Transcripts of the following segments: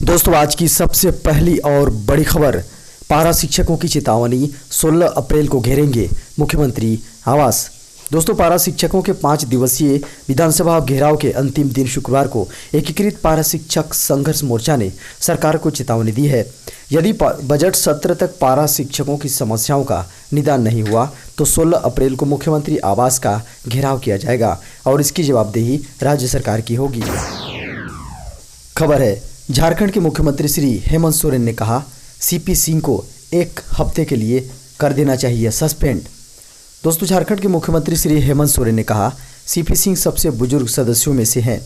दोस्तों आज की सबसे पहली और बड़ी खबर, पारा शिक्षकों की चेतावनी, 16 अप्रैल को घेरेंगे मुख्यमंत्री आवास। दोस्तों पारा शिक्षकों के 5 दिवसीय विधानसभा घेराव के अंतिम दिन शुक्रवार को एकीकृत पारा शिक्षक संघर्ष मोर्चा ने सरकार को चेतावनी दी है। यदि बजट सत्र तक पारा शिक्षकों की समस्याओं का निदान नहीं हुआ तो 16 अप्रैल को मुख्यमंत्री आवास का घेराव किया जाएगा और इसकी जवाबदेही राज्य सरकार की होगी। खबर है, झारखंड के मुख्यमंत्री श्री हेमंत सोरेन ने कहा सीपी सिंह को 1 हफ्ते के लिए कर देना चाहिए सस्पेंड। दोस्तों झारखंड के मुख्यमंत्री श्री हेमंत सोरेन ने कहा सीपी सिंह सबसे बुजुर्ग सदस्यों में से हैं।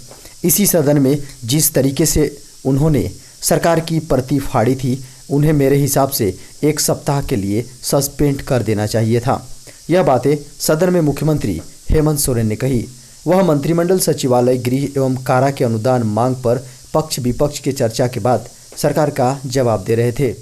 इसी सदन में जिस तरीके से उन्होंने सरकार की प्रति फाड़ी थी, उन्हें मेरे हिसाब से 1 सप्ताह के लिए सस्पेंड कर देना चाहिए था। यह बातें सदन में मुख्यमंत्री हेमंत सोरेन ने कही। वह मंत्रिमंडल सचिवालय, गृह एवं कारा के अनुदान मांग पर पक्ष विपक्ष की चर्चा के बाद सरकार का जवाब दे रहे थे।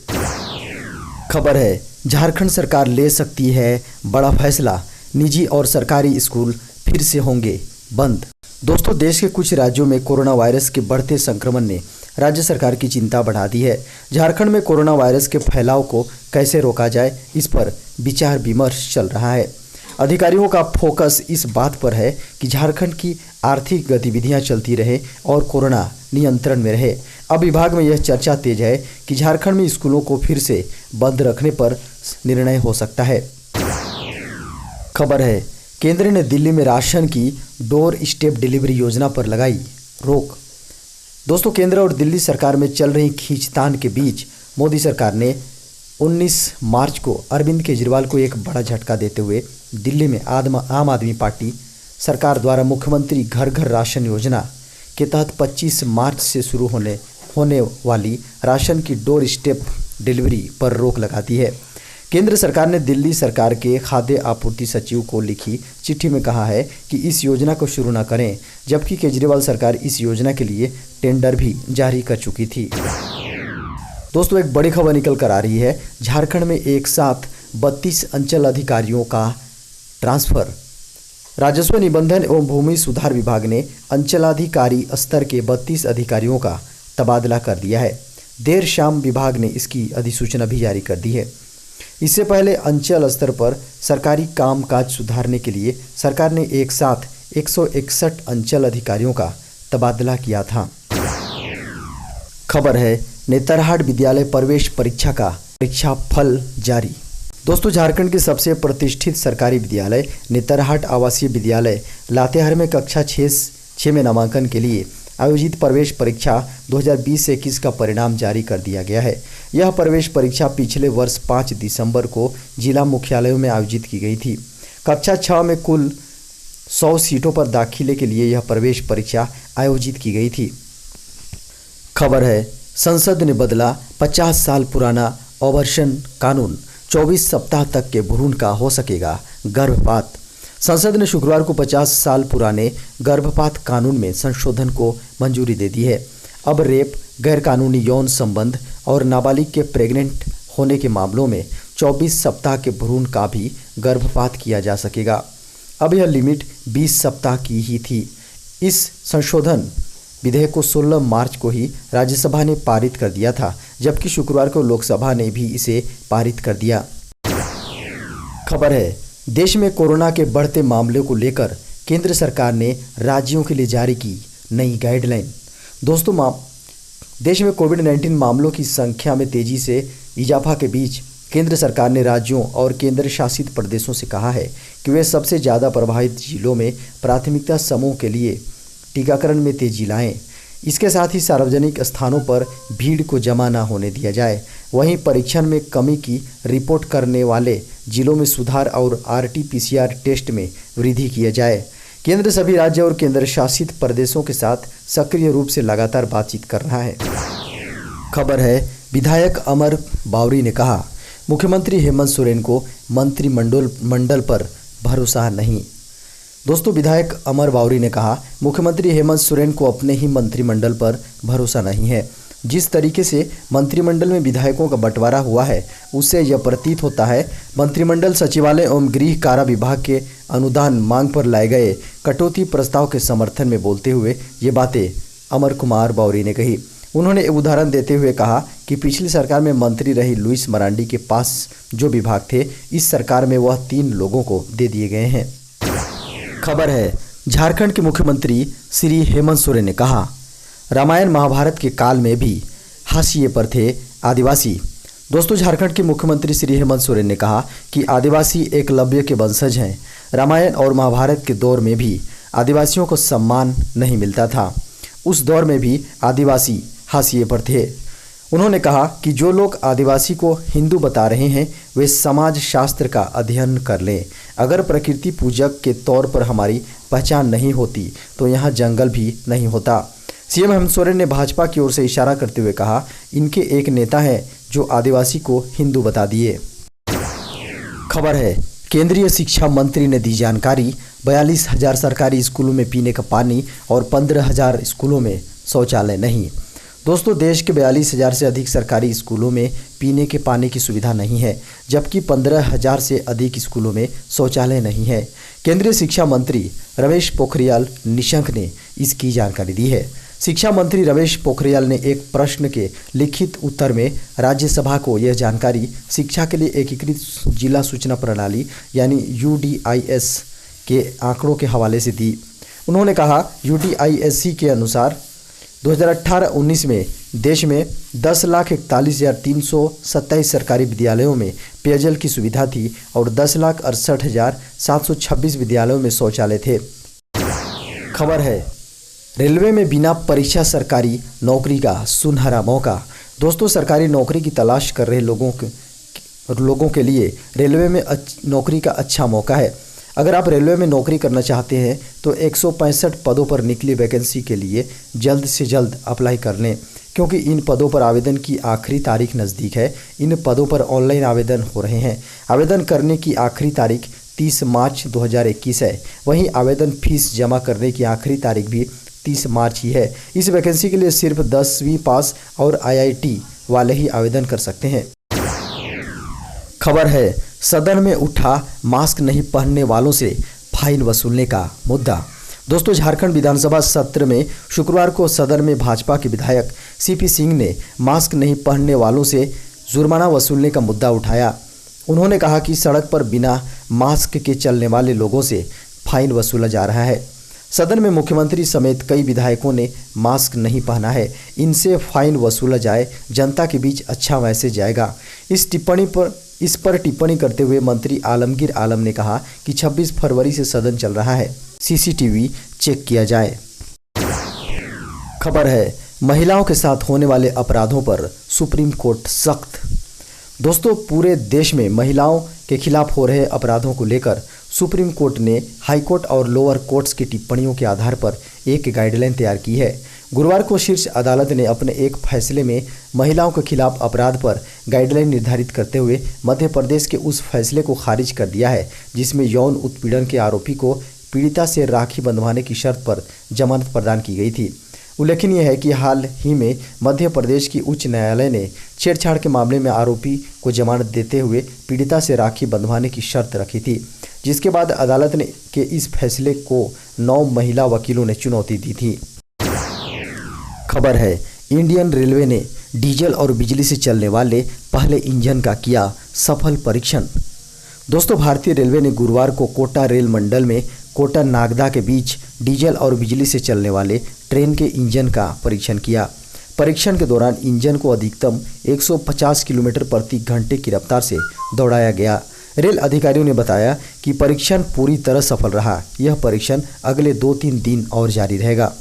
खबर है, झारखंड सरकार ले सकती है बड़ा फैसला, निजी और सरकारी स्कूल फिर से होंगे बंद। दोस्तों देश के कुछ राज्यों में कोरोना वायरस के बढ़ते संक्रमण ने राज्य सरकार की चिंता बढ़ा दी है। झारखंड में कोरोना वायरस के फैलाव को कैसे रोका जाए, इस पर विचार विमर्श चल रहा है। अधिकारियों का फोकस इस बात पर है कि झारखंड की आर्थिक गतिविधियां चलती रहे और कोरोना नियंत्रण में रहे। अब विभाग में यह चर्चा तेज है कि झारखंड में स्कूलों को फिर से बंद रखने पर निर्णय हो सकता है। खबर है, केंद्र ने दिल्ली में राशन की डोर स्टेप डिलीवरी योजना पर लगाई रोक। दोस्तों केंद्र और दिल्ली सरकार में चल रही खींचतान के बीच मोदी सरकार ने 19 मार्च को अरविंद केजरीवाल को एक बड़ा झटका देते हुए दिल्ली में आम आदमी पार्टी सरकार द्वारा मुख्यमंत्री घर घर राशन योजना के तहत 25 मार्च से शुरू होने वाली राशन की डोर स्टेप डिलीवरी पर रोक लगा दी है। केंद्र सरकार ने दिल्ली सरकार के खाद्य आपूर्ति सचिव को लिखी चिट्ठी में कहा है कि इस योजना को शुरू न करें, जबकि केजरीवाल सरकार इस योजना के लिए टेंडर भी जारी कर चुकी थी। दोस्तों एक बड़ी खबर निकल कर आ रही है, झारखंड में एक साथ 32 अंचल अधिकारियों का ट्रांसफर। राजस्व निबंधन एवं भूमि सुधार विभाग ने अंचलाधिकारी स्तर के 32 अधिकारियों का तबादला कर दिया है। देर शाम विभाग ने इसकी अधिसूचना भी जारी कर दी है। इससे पहले अंचल स्तर पर सरकारी कामकाज सुधारने के लिए सरकार ने एक साथ 161 अंचल अधिकारियों का तबादला किया था। खबर है, नेतरहाट विद्यालय प्रवेश परीक्षा का परीक्षा फल जारी। दोस्तों झारखंड के सबसे प्रतिष्ठित सरकारी विद्यालय नेतरहाट आवासीय विद्यालय लातेहार में कक्षा 6 में नामांकन के लिए आयोजित प्रवेश परीक्षा 2020-21 का परिणाम जारी कर दिया गया है। यह प्रवेश परीक्षा पिछले वर्ष 5 दिसंबर को जिला मुख्यालयों में आयोजित की गई थी। कक्षा 6 में कुल 100 सीटों पर दाखिले के लिए यह प्रवेश परीक्षा आयोजित की गई थी। खबर है, संसद ने बदला 50 साल पुराना अबॉर्शन कानून, 24 सप्ताह तक के भ्रूण का हो सकेगा गर्भपात। संसद ने शुक्रवार को 50 साल पुराने गर्भपात कानून में संशोधन को मंजूरी दे दी है। अब रेप, गैरकानूनी यौन संबंध और नाबालिग के प्रेग्नेंट होने के मामलों में 24 सप्ताह के भ्रूण का भी गर्भपात किया जा सकेगा। अब यह लिमिट 20 सप्ताह की ही थी। इस संशोधन विधेयक को 16 मार्च को ही राज्यसभा ने पारित कर दिया था, जबकि शुक्रवार को लोकसभा ने भी इसे पारित कर दिया। खबर है, देश में कोरोना के बढ़ते मामलों को लेकर केंद्र सरकार ने राज्यों के लिए जारी की नई गाइडलाइन। दोस्तों देश में कोविड-19 मामलों की संख्या में तेजी से इजाफा के बीच केंद्र सरकार ने राज्यों और केंद्र शासित प्रदेशों से कहा है कि वे सबसे ज़्यादा प्रभावित जिलों में प्राथमिकता समूह के लिए टीकाकरण में तेजी लाएं। इसके साथ ही सार्वजनिक स्थानों पर भीड़ को जमा न होने दिया जाए। वहीं परीक्षण में कमी की रिपोर्ट करने वाले जिलों में सुधार और RT-PCR टेस्ट में वृद्धि किया जाए। केंद्र सभी राज्य और केंद्र शासित प्रदेशों के साथ सक्रिय रूप से लगातार बातचीत कर रहा है। खबर है, विधायक अमर बावरी ने कहा मुख्यमंत्री हेमंत सोरेन को मंत्रिमंडल पर भरोसा नहीं। दोस्तों विधायक अमर बावरी ने कहा मुख्यमंत्री हेमंत सोरेन को अपने ही मंत्रिमंडल पर भरोसा नहीं है। जिस तरीके से मंत्रिमंडल में विधायकों का बंटवारा हुआ है, उससे यह प्रतीत होता है मंत्रिमंडल सचिवालय एवं गृह कारा विभाग के अनुदान मांग पर लाए गए कटौती प्रस्ताव के समर्थन में बोलते हुए ये बातें अमर कुमार बावरी ने कही। उन्होंने एक उदाहरण देते हुए कहा कि पिछली सरकार में मंत्री रही लुइस मरांडी के पास जो विभाग थे, इस सरकार में वह 3 लोगों को दे दिए गए हैं। खबर है, झारखंड के मुख्यमंत्री श्री हेमंत सोरेन ने कहा, रामायण महाभारत के काल में भी हाशिए पर थे आदिवासी। दोस्तों, झारखंड के मुख्यमंत्री श्री हेमंत सोरेन ने कहा कि आदिवासी एकलव्य के वंशज हैं। रामायण और महाभारत के दौर में भी आदिवासियों को सम्मान नहीं मिलता था। उस दौर में भी आदिवासी हाशिए पर थे। उन्होंने कहा कि जो लोग आदिवासी को हिंदू बता रहे हैं वे समाज शास्त्र का अध्ययन कर लें। अगर प्रकृति पूजक के तौर पर हमारी पहचान नहीं होती तो यहाँ जंगल भी नहीं होता। सीएम हेमंत सोरेन ने भाजपा की ओर से इशारा करते हुए कहा, इनके एक नेता हैं जो आदिवासी को हिंदू बता दिए। खबर है, केंद्रीय शिक्षा मंत्री ने दी जानकारी, 42,000 सरकारी स्कूलों में पीने का पानी और 15,000 स्कूलों में शौचालय नहीं। दोस्तों, देश के 42,000 से अधिक सरकारी स्कूलों में पीने के पानी की सुविधा नहीं है, जबकि 15,000 से अधिक स्कूलों में शौचालय नहीं है। केंद्रीय शिक्षा मंत्री रमेश पोखरियाल निशंक ने इसकी जानकारी दी है। शिक्षा मंत्री रमेश पोखरियाल ने एक प्रश्न के लिखित उत्तर में राज्यसभा को यह जानकारी शिक्षा के लिए एकीकृत जिला सूचना प्रणाली यानी UDIS के आंकड़ों के हवाले से दी। उन्होंने कहा, UDISC के अनुसार 2018-19 में देश में 10,41,327 सरकारी विद्यालयों में पेयजल की सुविधा थी और 10,68,726 विद्यालयों में शौचालय थे। खबर है, रेलवे में बिना परीक्षा सरकारी नौकरी का सुनहरा मौका। दोस्तों, सरकारी नौकरी की तलाश कर रहे लोगों के लिए रेलवे में नौकरी का अच्छा मौका है। अगर आप रेलवे में नौकरी करना चाहते हैं तो 165 पदों पर निकली वैकेंसी के लिए जल्द से जल्द अप्लाई कर लें, क्योंकि इन पदों पर आवेदन की आखिरी तारीख नज़दीक है। इन पदों पर ऑनलाइन आवेदन हो रहे हैं। आवेदन करने की आखिरी तारीख 30 मार्च 2021 है। वहीं आवेदन फीस जमा करने की आखिरी तारीख भी 30 मार्च ही है। इस वैकेंसी के लिए सिर्फ 10वीं पास और IIT वाले ही आवेदन कर सकते हैं। खबर है, सदन में उठा मास्क नहीं पहनने वालों से फाइन वसूलने का मुद्दा। दोस्तों, झारखंड विधानसभा सत्र में शुक्रवार को सदन में भाजपा के विधायक CP सिंह ने मास्क नहीं पहनने वालों से जुर्माना वसूलने का मुद्दा उठाया। उन्होंने कहा कि सड़क पर बिना मास्क के चलने वाले लोगों से फाइन वसूला जा रहा है। सदन में मुख्यमंत्री समेत कई विधायकों ने मास्क नहीं पहना है, इनसे फाइन वसूला जाए, जनता के बीच अच्छा मैसेज जाएगा। इस पर टिप्पणी करते हुए मंत्री आलमगीर आलम ने कहा कि 26 फरवरी से सदन चल रहा है, CCTV चेक किया जाए। खबर है, महिलाओं के साथ होने वाले अपराधों पर सुप्रीम कोर्ट सख्त। दोस्तों, पूरे देश में महिलाओं के खिलाफ हो रहे अपराधों को लेकर सुप्रीम कोर्ट ने हाई कोर्ट और लोअर कोर्ट्स की टिप्पणियों के आधार पर एक गाइडलाइन तैयार की है। गुरुवार को शीर्ष अदालत ने अपने एक फैसले में महिलाओं के खिलाफ अपराध पर गाइडलाइन निर्धारित करते हुए मध्य प्रदेश के उस फैसले को खारिज कर दिया है, जिसमें यौन उत्पीड़न के आरोपी को पीड़िता से राखी बंधवाने की शर्त पर जमानत प्रदान की गई थी। उल्लेखनीय है कि हाल ही में मध्य प्रदेश की उच्च न्यायालय ने छेड़छाड़ के मामले में आरोपी को जमानत देते हुए पीड़िता से राखी बंधवाने की शर्त रखी थी, जिसके बाद अदालत ने के इस फैसले को 9 महिला वकीलों ने चुनौती दी थी। खबर है, इंडियन रेलवे ने डीजल और बिजली से चलने वाले पहले इंजन का किया सफल परीक्षण। दोस्तों, भारतीय रेलवे ने गुरुवार को कोटा रेल मंडल में कोटा नागदा के बीच डीजल और बिजली से चलने वाले ट्रेन के इंजन का परीक्षण किया। परीक्षण के दौरान इंजन को अधिकतम 150 किलोमीटर प्रति घंटे की रफ्तार से दौड़ाया गया। रेल अधिकारियों ने बताया कि परीक्षण पूरी तरह सफल रहा। यह परीक्षण अगले 2-3 दिन और जारी रहेगा।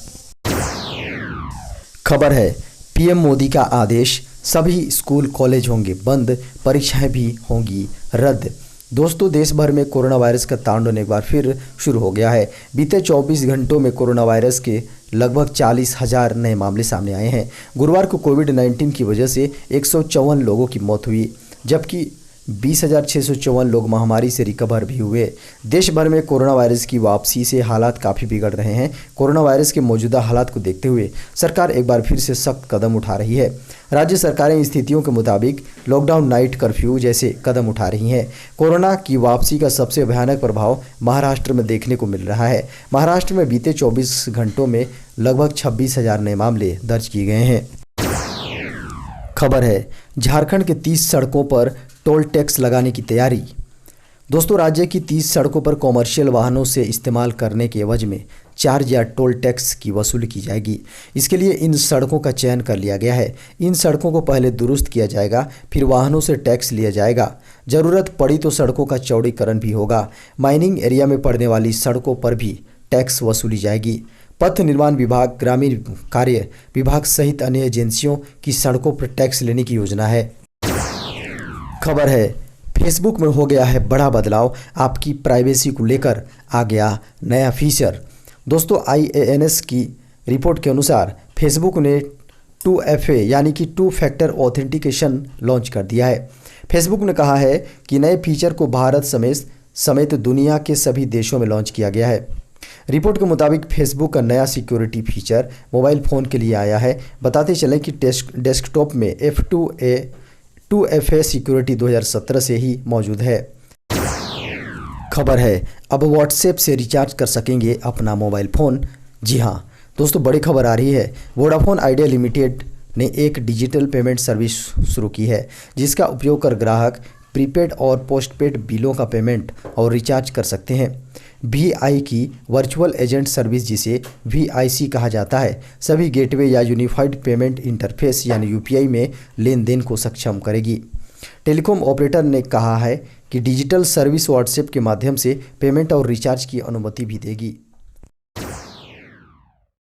खबर है, PM मोदी का आदेश, सभी स्कूल कॉलेज होंगे बंद, परीक्षाएं भी होंगी रद्द। दोस्तों, देश भर में कोरोना वायरस का तांडव एक बार फिर शुरू हो गया है। बीते 24 घंटों में कोरोना वायरस के लगभग 40,000 नए मामले सामने आए हैं। गुरुवार को कोविड-19 की वजह से 154 लोगों की मौत हुई, जबकि 20,654 लोग महामारी से रिकवर भी हुए। देश भर में कोरोना वायरस की वापसी से हालात काफ़ी बिगड़ रहे हैं। कोरोना वायरस के मौजूदा हालात को देखते हुए सरकार एक बार फिर से सख्त कदम उठा रही है। राज्य सरकारें स्थितियों के मुताबिक लॉकडाउन, नाइट कर्फ्यू जैसे कदम उठा रही हैं। कोरोना की वापसी का सबसे भयानक प्रभाव महाराष्ट्र में देखने को मिल रहा है। महाराष्ट्र में बीते 24 घंटों में लगभग 26,000 नए मामले दर्ज किए गए हैं। खबर है, झारखंड के 30 सड़कों पर टोल टैक्स लगाने की तैयारी। दोस्तों, राज्य की 30 सड़कों पर कॉमर्शियल वाहनों से इस्तेमाल करने के एवज में चार्ज या टोल टैक्स की वसूली की जाएगी। इसके लिए इन सड़कों का चयन कर लिया गया है। इन सड़कों को पहले दुरुस्त किया जाएगा, फिर वाहनों से टैक्स लिया जाएगा। ज़रूरत पड़ी तो सड़कों का चौड़ीकरण भी होगा। माइनिंग एरिया में पड़ने वाली सड़कों पर भी टैक्स वसूली जाएगी। पथ निर्माण विभाग, ग्रामीण कार्य विभाग सहित अन्य एजेंसियों की सड़कों पर टैक्स लेने की योजना है। खबर है, फेसबुक में हो गया है बड़ा बदलाव। आपकी प्राइवेसी को लेकर आ गया नया फीचर। दोस्तों, IANS की रिपोर्ट के अनुसार फेसबुक ने 2FA यानी कि 2 फैक्टर ऑथेंटिकेशन लॉन्च कर दिया है। फेसबुक ने कहा है कि नए फीचर को भारत समेत दुनिया के सभी देशों में लॉन्च किया गया है। रिपोर्ट के मुताबिक फेसबुक का नया सिक्योरिटी फीचर मोबाइल फ़ोन के लिए आया है। बताते चलें कि डेस्कटॉप में F2FA सिक्योरिटी 2017 से ही मौजूद है। खबर है, अब व्हाट्सएप से रिचार्ज कर सकेंगे अपना मोबाइल फ़ोन। जी हाँ दोस्तों, बड़ी खबर आ रही है। वोडाफोन आइडिया लिमिटेड ने एक डिजिटल पेमेंट सर्विस शुरू की है, जिसका उपयोग कर ग्राहक प्रीपेड और पोस्टपेड बिलों का पेमेंट और रिचार्ज कर सकते हैं। VI की वर्चुअल एजेंट सर्विस, जिसे VIC कहा जाता है, सभी गेटवे या यूनिफाइड पेमेंट इंटरफेस यानी UPI में लेन देन को सक्षम करेगी। टेलीकॉम ऑपरेटर ने कहा है कि डिजिटल सर्विस व्हाट्सएप के माध्यम से पेमेंट और रिचार्ज की अनुमति भी देगी।